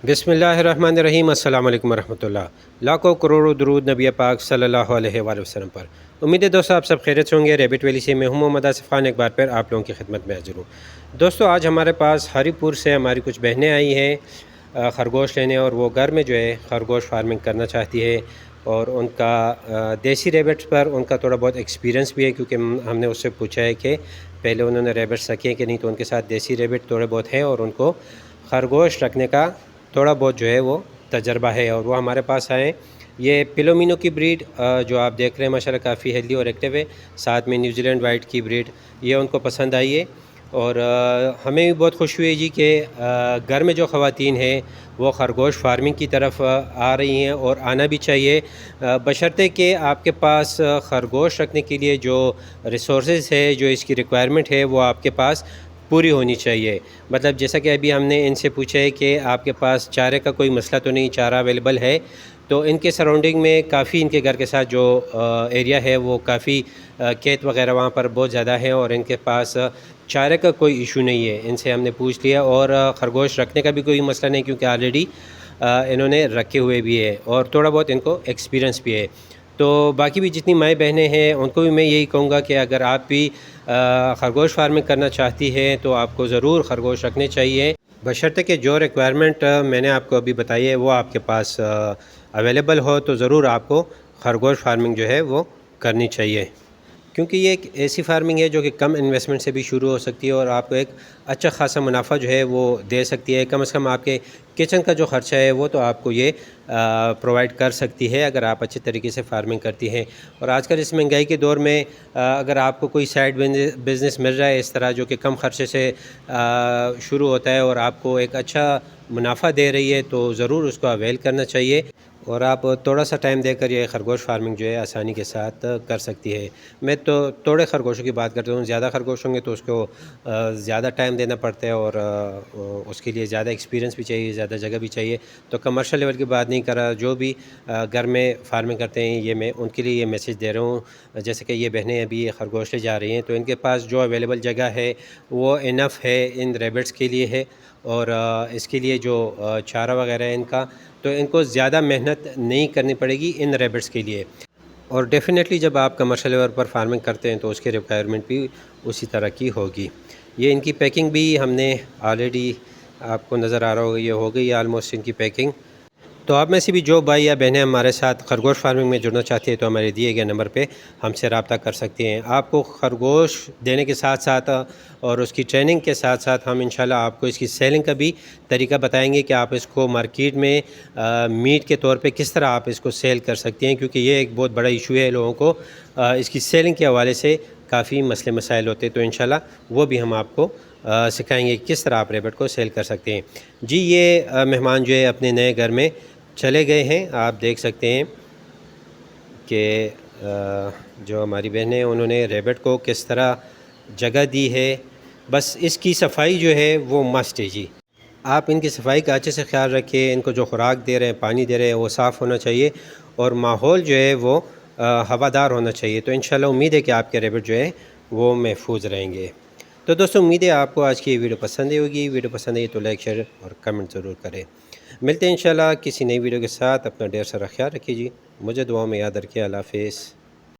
بسم اللہ الرحمن الرحیم۔ السلام علیکم ورحمۃ اللہ۔ لاکھوں کروڑوں درود نبی پاک صلی اللہ علیہ وآلہ وسلم پر۔ امید ہے دوستو آپ سب خیریت سے ہوں گے۔ ریبٹ ویلی سے میں ہوں محمد آصف خان، ایک بار پھر آپ لوگوں کی خدمت میں حاضر ہوں۔ دوستو آج ہمارے پاس ہری پور سے ہماری کچھ بہنیں آئی ہیں خرگوش لینے، اور وہ گھر میں جو ہے خرگوش فارمنگ کرنا چاہتی ہے، اور ان کا دیسی ریبٹس پر ان کا تھوڑا بہت ایکسپیرینس بھی ہے، کیونکہ ہم نے اس سے پوچھا ہے کہ پہلے انہوں نے ریبٹس رکھے کہ نہیں، تو ان کے ساتھ دیسی ریبٹ تھوڑے بہت ہیں اور ان کو خرگوش رکھنے کا تھوڑا بہت جو ہے وہ تجربہ ہے، اور وہ ہمارے پاس آئے۔ یہ پلومینو کی بریڈ جو آپ دیکھ رہے ہیں ماشاءاللہ کافی ہیلدی اور ایکٹیو ہے، ساتھ میں نیوزی لینڈ وائٹ کی بریڈ یہ ان کو پسند آئی ہے، اور ہمیں بھی بہت خوشی ہوئی جی کہ گھر میں جو خواتین ہیں وہ خرگوش فارمنگ کی طرف آ رہی ہیں، اور آنا بھی چاہیے، بشرطے کہ آپ کے پاس خرگوش رکھنے کے لیے جو ریسورسز ہے، جو اس کی ریکوائرمنٹ ہے، وہ آپ کے پاس پوری ہونی چاہیے۔ مطلب جیسا کہ ابھی ہم نے ان سے پوچھا ہے کہ آپ کے پاس چارے کا کوئی مسئلہ تو نہیں، چارہ اویلیبل ہے، تو ان کے سراؤنڈنگ میں کافی، ان کے گھر کے ساتھ جو ایریا ہے وہ کافی کھیت وغیرہ وہاں پر بہت زیادہ ہے، اور ان کے پاس چارے کا کوئی ایشو نہیں ہے۔ ان سے ہم نے پوچھ لیا، اور خرگوش رکھنے کا بھی کوئی مسئلہ نہیں، کیونکہ آلریڈی انہوں نے رکھے ہوئے بھی ہے اور تھوڑا بہت ان کو ایکسپیرینس بھی ہے۔ تو باقی بھی جتنی مائیں بہنیں ہیں ان کو بھی میں یہی کہوں گا کہ اگر آپ بھی خرگوش فارمنگ کرنا چاہتی ہیں تو آپ کو ضرور خرگوش رکھنے چاہیے، بشرطے کہ جو ریکوائرمنٹ میں نے آپ کو ابھی بتائی ہے وہ آپ کے پاس اویلیبل ہو، تو ضرور آپ کو خرگوش فارمنگ جو ہے وہ کرنی چاہیے، کیونکہ یہ ایک ایسی فارمنگ ہے جو کہ کم انویسٹمنٹ سے بھی شروع ہو سکتی ہے، اور آپ کو ایک اچھا خاصا منافع جو ہے وہ دے سکتی ہے۔ کم از کم آپ کے کچن کا جو خرچہ ہے وہ تو آپ کو یہ پرووائڈ کر سکتی ہے اگر آپ اچھے طریقے سے فارمنگ کرتی ہیں۔ اور آج کل اس مہنگائی کے دور میں اگر آپ کو کوئی سائیڈ بزنس مل رہا ہے اس طرح، جو کہ کم خرچے سے شروع ہوتا ہے اور آپ کو ایک اچھا منافع دے رہی ہے، تو ضرور اس کو اویل کرنا چاہیے، اور آپ تھوڑا سا ٹائم دے کر یہ خرگوش فارمنگ جو ہے آسانی کے ساتھ کر سکتی ہے۔ میں تو تھوڑے خرگوشوں کی بات کرتا ہوں، زیادہ خرگوش ہوں گے تو اس کو زیادہ ٹائم دینا پڑتا ہے، اور اس کے لیے زیادہ ایکسپیرینس بھی چاہیے، زیادہ جگہ بھی چاہیے۔ تو کمرشل لیول کی بات نہیں کر رہا، جو بھی گھر میں فارمنگ کرتے ہیں یہ میں ان کے لیے یہ میسیج دے رہا ہوں، جیسے کہ یہ بہنیں ابھی خرگوش لے جا رہی ہیں، تو ان کے پاس جو اویلیبل جگہ ہے وہ انف ہے ان ریبٹس کے لیے ہے، اور اس کے لیے جو چارہ وغیرہ ہے ان کا، تو ان کو زیادہ محنت نہیں کرنی پڑے گی ان ریبٹس کے لیے۔ اور ڈیفینیٹلی جب آپ کمرشل لیول پر فارمنگ کرتے ہیں تو اس کی ریکوائرمنٹ بھی اسی طرح کی ہوگی۔ یہ ان کی پیکنگ بھی ہم نے آلریڈی، آپ کو نظر آ رہا ہوگا، یہ ہو گئی آلموسٹ ان کی پیکنگ۔ تو آپ میں سے بھی جو بھائی یا بہنیں ہمارے ساتھ خرگوش فارمنگ میں جڑنا چاہتے ہیں تو ہمارے دیے گئے نمبر پہ ہم سے رابطہ کر سکتے ہیں۔ آپ کو خرگوش دینے کے ساتھ ساتھ اور اس کی ٹریننگ کے ساتھ ساتھ ہم انشاءاللہ آپ کو اس کی سیلنگ کا بھی طریقہ بتائیں گے کہ آپ اس کو مارکیٹ میں میٹ کے طور پہ کس طرح آپ اس کو سیل کر سکتے ہیں، کیونکہ یہ ایک بہت بڑا ایشو ہے لوگوں کو، اس کی سیلنگ کے حوالے سے کافی مسئلے مسائل ہوتے ہیں، تو انشاءاللہ وہ بھی ہم آپ کو سکھائیں گے کہ کس طرح آپ ریبٹ کو سیل کر سکتے ہیں۔ جی یہ مہمان جو ہے اپنے نئے گھر میں چلے گئے ہیں، آپ دیکھ سکتے ہیں کہ جو ہماری بہنیں ہیں انہوں نے ریبٹ کو کس طرح جگہ دی ہے۔ بس اس کی صفائی جو ہے وہ مسٹ ہے جی، آپ ان کی صفائی کا اچھے سے خیال رکھیں، ان کو جو خوراک دے رہے ہیں، پانی دے رہے ہیں، وہ صاف ہونا چاہیے، اور ماحول جو ہے وہ ہوادار ہونا چاہیے، تو انشاءاللہ امید ہے کہ آپ کے ریبٹ جو ہے وہ محفوظ رہیں گے۔ تو دوستو امید ہے آپ کو آج کی یہ ویڈیو پسند آئی ہوگی۔ ویڈیو پسند آئی تو لائک، شیئر اور کمنٹ ضرور کریں۔ ملتے ہیں انشاءاللہ کسی نئی ویڈیو کے ساتھ، اپنا ڈھیر سارا خیال رکھیے جی، مجھے دعاؤں میں یاد رکھیے۔ اللہ حافظ۔